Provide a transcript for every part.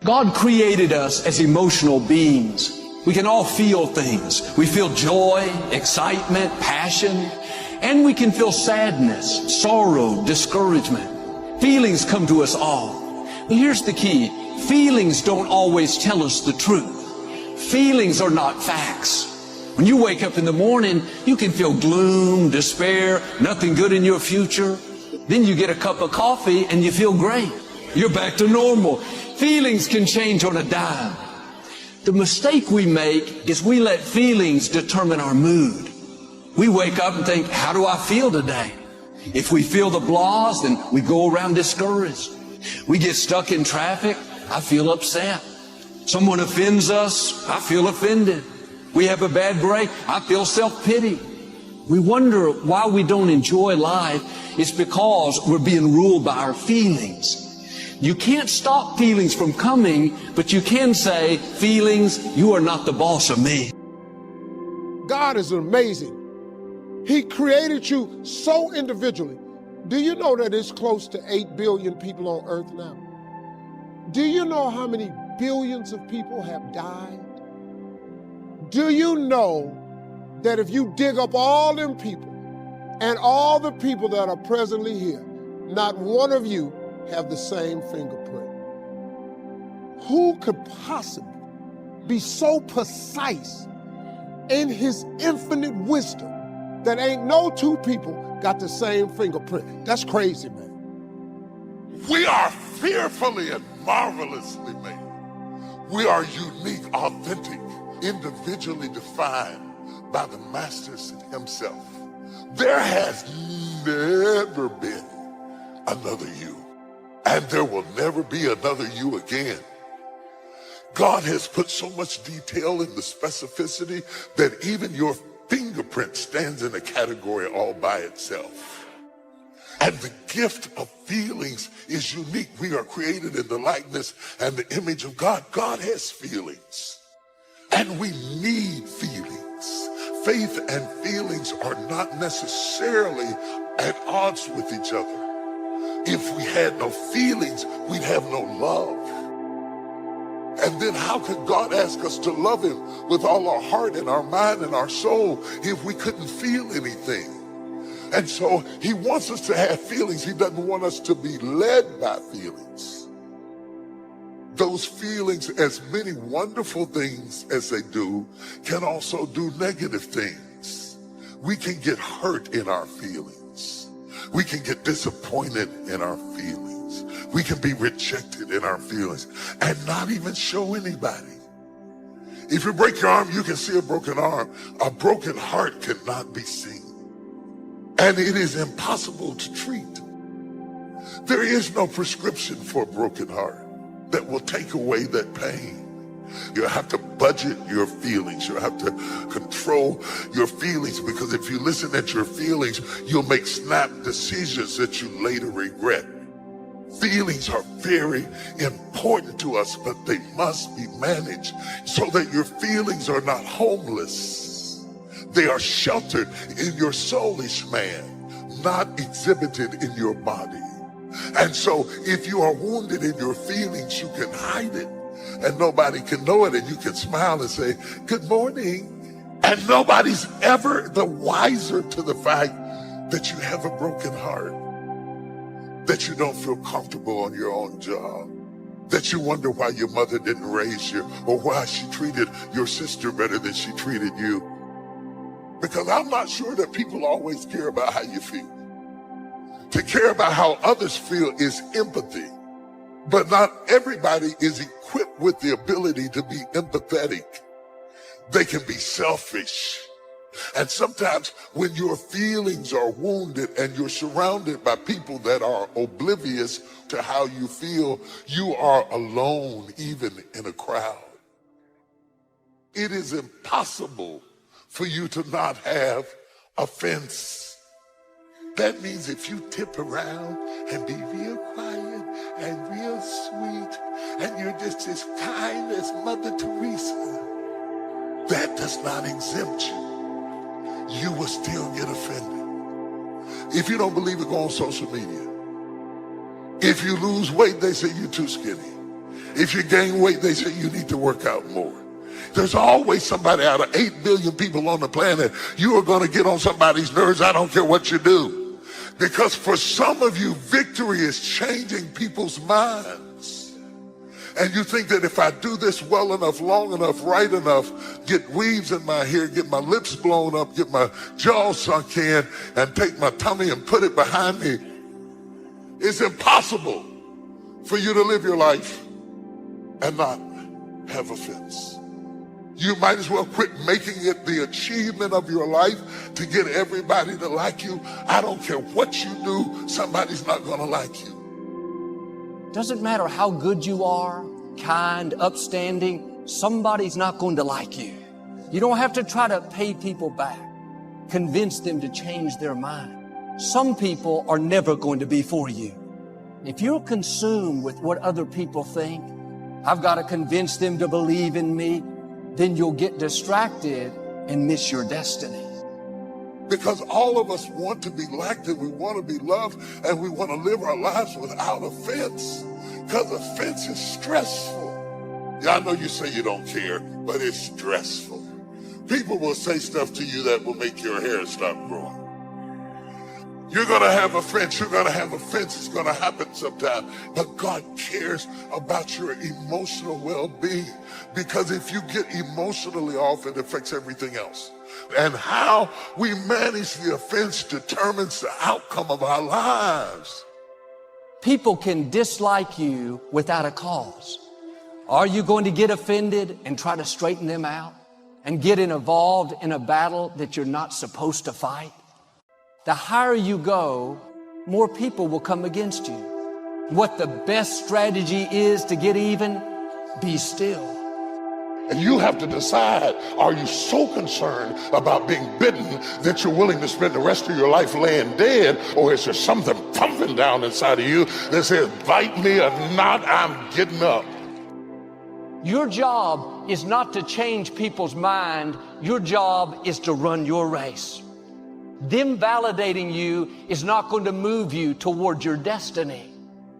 God created us as emotional beings. We can all feel things. We feel joy, excitement, passion, and we can feel sadness, sorrow, discouragement. Feelings come to us all. But here's the key. Feelings don't always tell us the truth. Feelings are not facts. When you wake up in the morning, you can feel gloom, despair, nothing good in your future. Then you get a cup of coffee and you feel great. You're back to normal. Feelings can change on a dime. The mistake we make is we let feelings determine our mood. We wake up and think, how do I feel today? If we feel the blahs, then we go around discouraged. We get stuck in traffic, I feel upset. Someone offends us, I feel offended. We have a bad break, I feel self-pity. We wonder why we don't enjoy life. It's because we're being ruled by our feelings. You can't stop feelings from coming, but you can say, feelings, you are not the boss of me. God is amazing. He created you so individually. Do you know that it's close to 8 billion people on earth now? Do you know how many billions of people have died? Do you know that if you dig up all them people and all the people that are presently here, not one of you have the same fingerprint? Who could possibly be so precise in his infinite wisdom that ain't no two people got the same fingerprint? That's crazy, man. We are fearfully and marvelously made. We are unique, authentic, individually defined by the Master himself. There has never been another you, and there will never be another you again. God has put so much detail in the specificity that even your fingerprint stands in a category all by itself. And the gift of feelings is unique. We are created in the likeness and the image of God. God has feelings. And we need feelings. Faith and feelings are not necessarily at odds with each other. If we had no feelings, we'd have no love. And then how could God ask us to love him with all our heart and our mind and our soul if we couldn't feel anything? And so he wants us to have feelings. He doesn't want us to be led by feelings. Those feelings, as many wonderful things as they do, can also do negative things. We can get hurt in our feelings. We can get disappointed in our feelings. We can be rejected in our feelings and not even show anybody. If you break your arm, you can see a broken arm. A broken heart cannot be seen. And it is impossible to treat. There is no prescription for a broken heart that will take away that pain. You have to budget your feelings. You have to control your feelings, because if you listen at your feelings, you'll make snap decisions that you later regret. Feelings are very important to us, but they must be managed so that your feelings are not homeless. They are sheltered in your soulish man, not exhibited in your body. And so if you are wounded in your feelings, you can hide it and nobody can know it, and you can smile and say, good morning. And nobody's ever the wiser to the fact that you have a broken heart, that you don't feel comfortable on your own job, that you wonder why your mother didn't raise you, or why she treated your sister better than she treated you. Because I'm not sure that people always care about how you feel. To care about how others feel is empathy, but not everybody is equipped with the ability to be empathetic. They can be selfish. And sometimes when your feelings are wounded and you're surrounded by people that are oblivious to how you feel, you are alone even in a crowd. It is impossible for you to not have offense. That means if you tip around and be real quiet and real sweet, and you're just as kind as Mother Teresa, that does not exempt you. You will still get offended. If you don't believe it, go on social media. If you lose weight, they say you're too skinny. If you gain weight, they say you need to work out more. There's always somebody out of 8 billion people on the planet. You are going to get on somebody's nerves. I don't care what you do. Because for some of you, victory is changing people's minds. And you think that if I do this well enough, long enough, right enough, get weaves in my hair, get my lips blown up, get my jaw sunk in, and take my tummy and put it behind me, it's impossible for you to live your life and not have offense. You might as well quit making it the achievement of your life to get everybody to like you. I don't care what you do, somebody's not going to like you. Doesn't matter how good you are, kind, upstanding, somebody's not going to like you. You don't have to try to pay people back, convince them to change their mind. Some people are never going to be for you. If you're consumed with what other people think, I've got to convince them to believe in me, then you'll get distracted and miss your destiny. Because all of us want to be liked and we want to be loved and we want to live our lives without offense. Because offense is stressful. Yeah, I know you say you don't care, but it's stressful. People will say stuff to you that will make your hair stop growing. You're going to have offense. You're going to have offense. It's going to happen sometime. But God cares about your emotional well-being. Because if you get emotionally off, it affects everything else. And how we manage the offense determines the outcome of our lives. People can dislike you without a cause. Are you going to get offended and try to straighten them out and get involved in a battle that you're not supposed to fight? The higher you go, more people will come against you. What the best strategy is to get even? Be still. And you have to decide, are you so concerned about being bitten that you're willing to spend the rest of your life laying dead? Or is there something pumping down inside of you that says, bite me or not, I'm getting up? Your job is not to change people's mind. Your job is to run your race. Them validating you is not going to move you toward your destiny.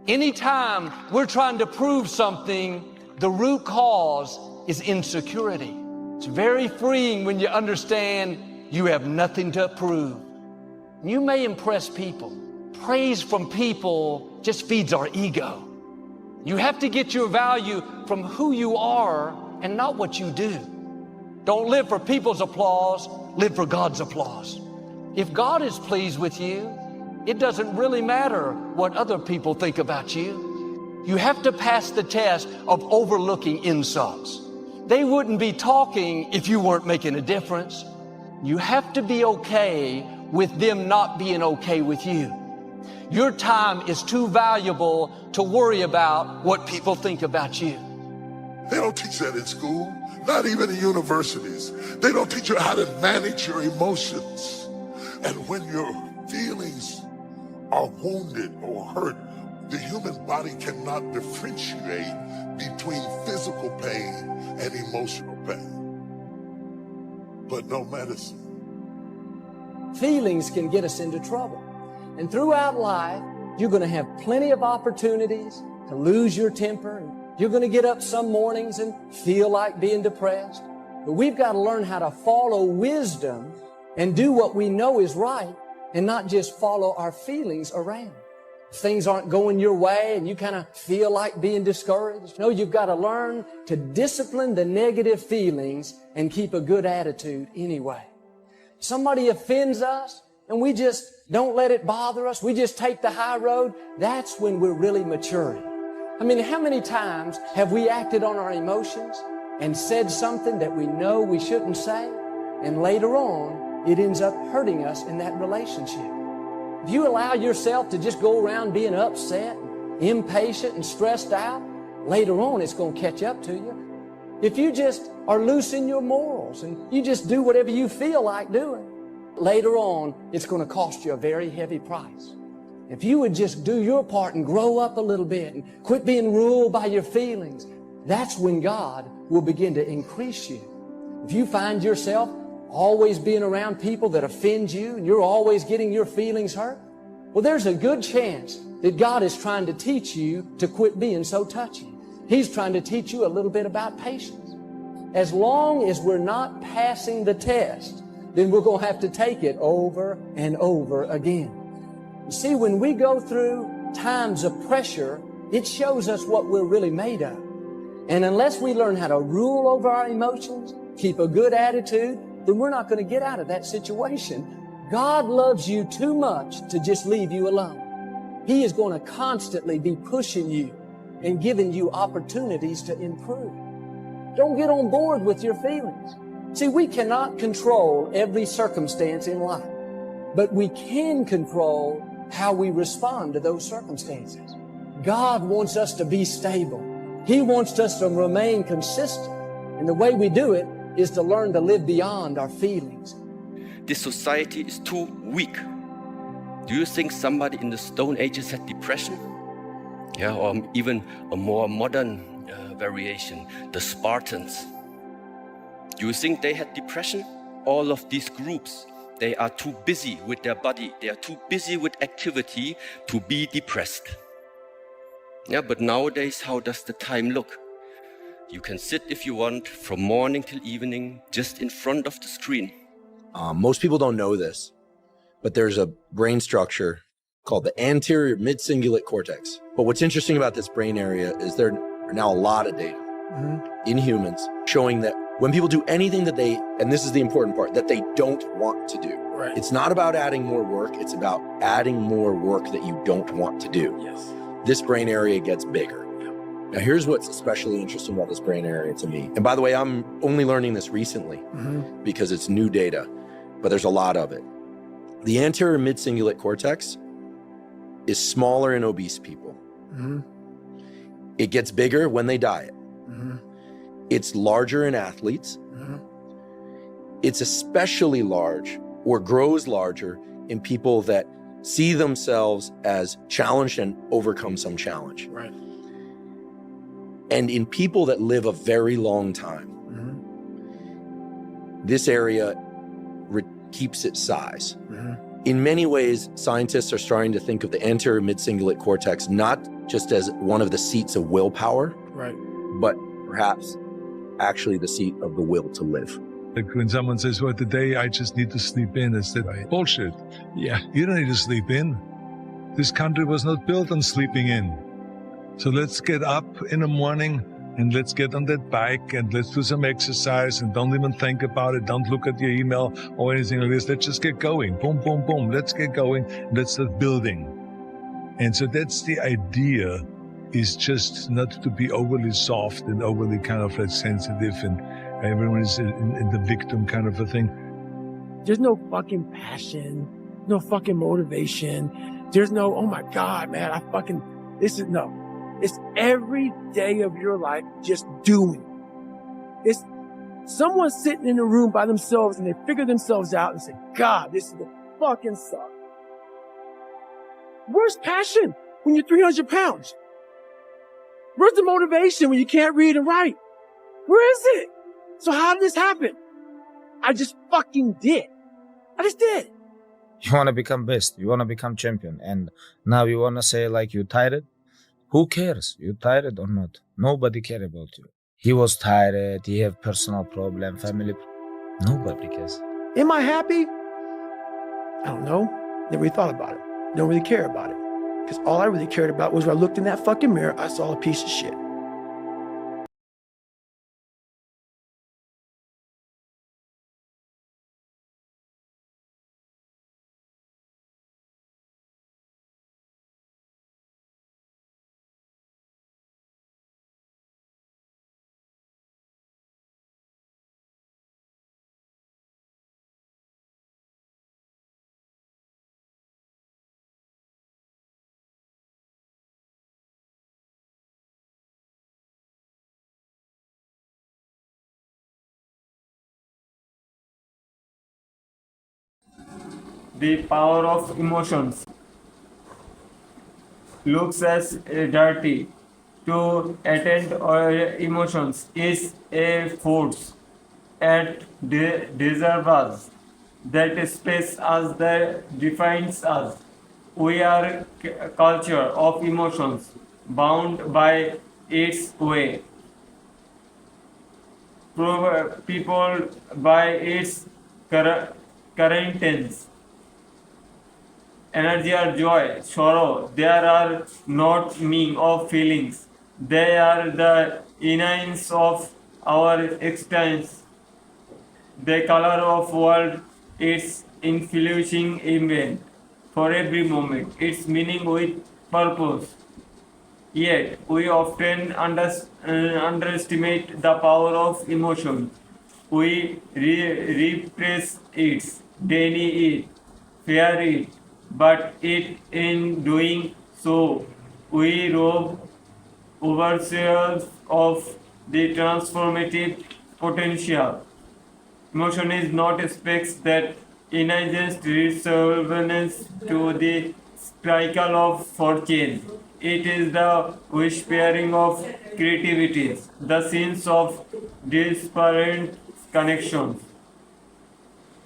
Anytime we're trying to prove something, the root cause is insecurity. It's very freeing when you understand you have nothing to prove. You may impress people. Praise from people just feeds our ego. You have to get your value from who you are and not what you do. Don't live for people's applause, live for God's applause. If God is pleased with you, it doesn't really matter what other people think about you. You have to pass the test of overlooking insults. They wouldn't be talking if you weren't making a difference. You have to be okay with them not being okay with you. Your time is too valuable to worry about what people think about you. They don't teach that in school, not even in universities. They don't teach you how to manage your emotions. And when your feelings are wounded or hurt, the human body cannot differentiate between physical pain and emotional pain. But no medicine. Feelings can get us into trouble. And throughout life, you're going to have plenty of opportunities to lose your temper. And you're going to get up some mornings and feel like being depressed. But we've got to learn how to follow wisdom and do what we know is right and not just follow our feelings around. If things aren't going your way and you kind of feel like being discouraged, no, you've got to learn to discipline the negative feelings and keep a good attitude anyway. Somebody offends us and we just don't let it bother us. We just take the high road. That's when we're really maturing. I mean, how many times have we acted on our emotions and said something that we know we shouldn't say, and later on, it ends up hurting us in that relationship? If you allow yourself to just go around being upset, impatient, and stressed out, later on it's going to catch up to you. If you just are loose in your morals and you just do whatever you feel like doing, later on it's going to cost you a very heavy price. If you would just do your part and grow up a little bit and quit being ruled by your feelings, that's when God will begin to increase you. If you find yourself always being around people that offend you and you're always getting your feelings hurt, well, there's a good chance that God is trying to teach you to quit being so touchy. He's trying to teach you a little bit about patience. As long as we're not passing the test, then we're going to have to take it over and over again. You see, when we go through times of pressure, it shows us what we're really made of. And unless we learn how to rule over our emotions, keep a good attitude, then we're not going to get out of that situation. God loves you too much to just leave you alone. He is going to constantly be pushing you and giving you opportunities to improve. Don't get on board with your feelings. See, we cannot control every circumstance in life, but we can control how we respond to those circumstances. God wants us to be stable. He wants us to remain consistent. And the way we do it is to learn to live beyond our feelings. This society is too weak. Do you think somebody in the Stone Ages had depression? Yeah, or even a more modern variation, the Spartans. Do you think they had depression? All of these groups, they are too busy with their body. They are too busy with activity to be depressed. Yeah, but nowadays, how does the time look? You can sit if you want from morning till evening, just in front of the screen. Most people don't know this, but there's a brain structure called the anterior mid-cingulate cortex. But what's interesting about this brain area is there are now a lot of data in humans showing that when people do anything that they, and this is the important part, that they don't want to do. Right. It's not about adding more work, it's about adding more work that you don't want to do. Yes. This brain area gets bigger. Now here's what's especially interesting about this brain area to me. And by the way, I'm only learning this recently because it's new data, but there's a lot of it. The anterior mid-cingulate cortex is smaller in obese people. It gets bigger when they diet. It's larger in athletes. It's especially large or grows larger in people that see themselves as challenged and overcome some challenge. Right. And in people that live a very long time, this area keeps its size. In many ways, scientists are starting to think of the anterior mid-cingulate cortex not just as one of the seats of willpower, Right. but perhaps actually the seat of the will to live. Like when someone says, well, today I just need to sleep in, I said, bullshit. Yeah, you don't need to sleep in. This country was not built on sleeping in. So let's get up in the morning and let's get on that bike and let's do some exercise and don't even think about it. Don't look at your email or anything like this. Let's just get going. Boom, boom, boom. Let's get going. Let's start building. And so that's the idea, is just not to be overly soft and overly kind of like sensitive and everyone is in the victim kind of a thing. There's no fucking passion, no fucking motivation. There's no, oh my God, man, no. It's every day of your life just doing. It's someone sitting in a room by themselves and they figure themselves out and say, God, this is the fucking suck. Where's passion when you're 300 pounds? Where's the motivation when you can't read and write? Where is it? So how did this happen? I just fucking did. I just did. You want to become best. You want to become champion. And now you want to say like you tired? Who cares? You tired or not? Nobody care about you. He was tired. He have personal problem, family. Nobody cares. Am I happy? I don't know. Never really thought about it. Don't really care about it. Because all I really cared about was when I looked in that fucking mirror, I saw a piece of shit. The power of emotions looks as dirty. To attend our emotions is a force and deserve us. That space us that defines us. We are culture of emotions, bound by its way. People by its currents, energy or joy, sorrow, there are not meaning of feelings. They are the innings of our existence. The color of world is influencing event for every moment. Its meaning with purpose. Yet we often underestimate the power of emotion. We repress it, deny it, fear it, but in doing so, we rob ourselves of the transformative potential. Emotion is not a specs that enhances resonance to the cycle of fortune. It is the whispering of creativity, the sense of disparate connections.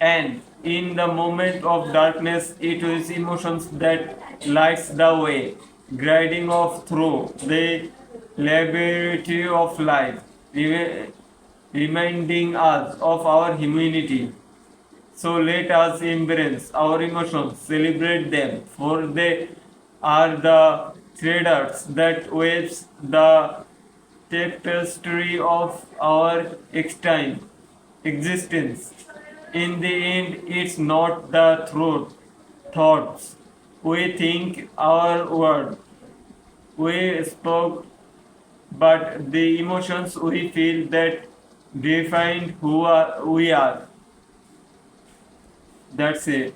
And in the moment of darkness, it is emotions that lights the way, guiding us through the labyrinth of life, reminding us of our humanity. So let us embrace our emotions, celebrate them, for they are the threads that waves the tapestry of our existence. In the end, it's not the thoughts we think, our word we spoke, but the emotions we feel that define we are. That's it.